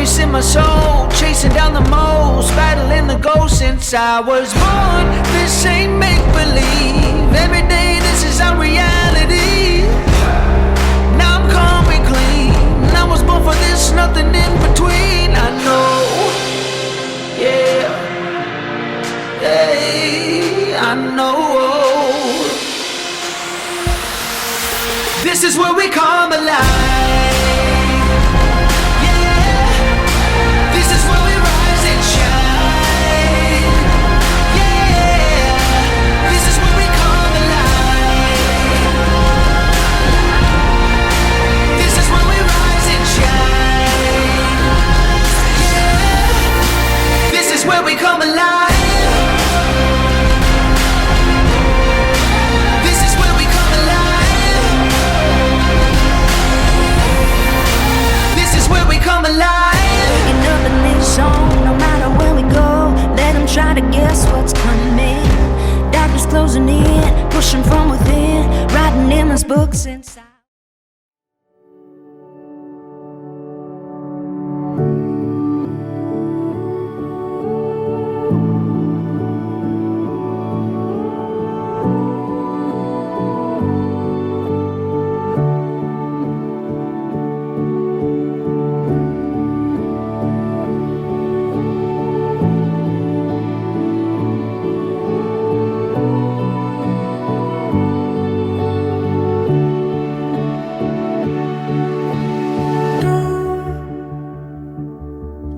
focus in my soul, chasing down the most, battling the ghost since I was born. This ain't make-believe, every day this is our reality. Now I'm calm and clean, I was born for this, nothing in between. I know, yeah, hey, I know. This is where we come alive. Where we come alive. This is where we come alive. This is where we come alive. Waking up in this zone, no matter where we go. Let them try to guess what's coming. Darkness closing in, pushing from within, writing in those books inside.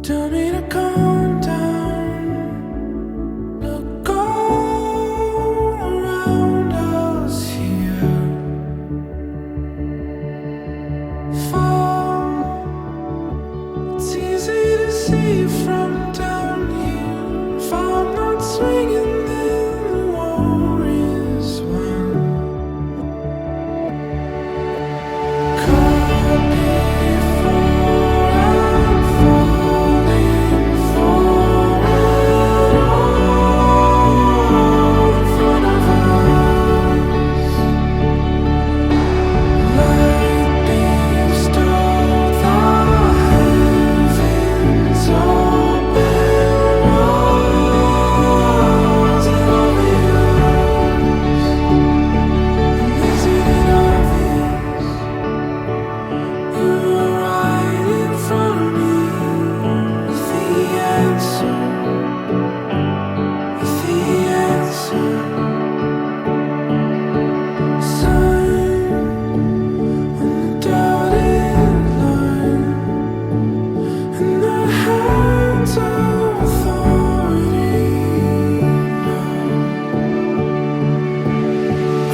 Tell me to calm down. Look all around us here. Fall. It's easy to see from down here. If I'm not swinging, then the war is won. Caught before I'm falling for it all in front of us. Lightning stole the heavens open, rising over you. Isn't it obvious? You were right in front of me with the answer, with the answer. Sign on the dotted line, and the hands of authority know.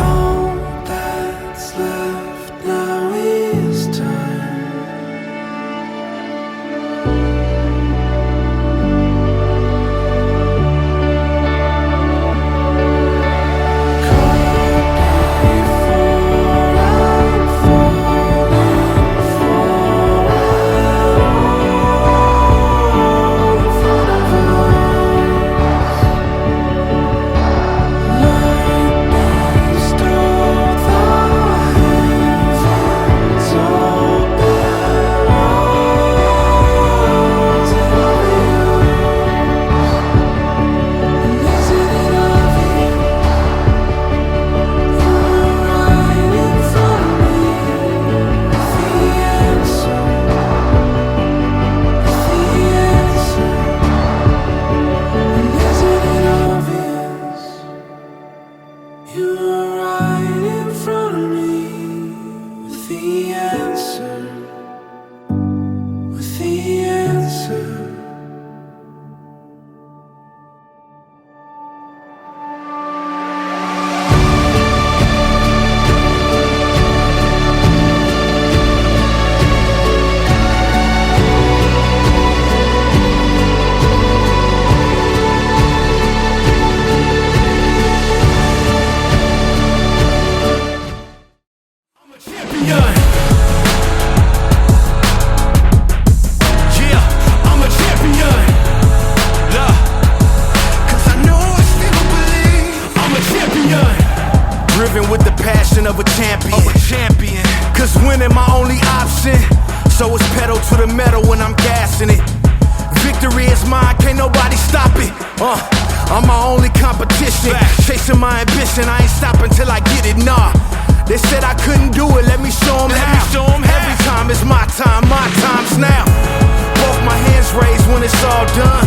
All that's left now is time. Caught before I'm falling for it all in front of us. Lightning stole the heavens open, rising over you. And isn't it obvious? You were right in front of me with the answer, with the answer. And isn't it obvious? You were right in front of me with the answer, with the answer. I'm a champion. Yeah, I'm a champion. Nah, 'cause I know I still believe I'm a champion. Driven with the passion of a champion. Cause winning my only option. So it's pedal to the metal when I'm gassing it. I'm my only competition. Chasing my ambition, I ain't stopping till I get it, nah. They said I couldn't do it, let me show them how. Every time it's my time's now. Both my hands raised when it's all done.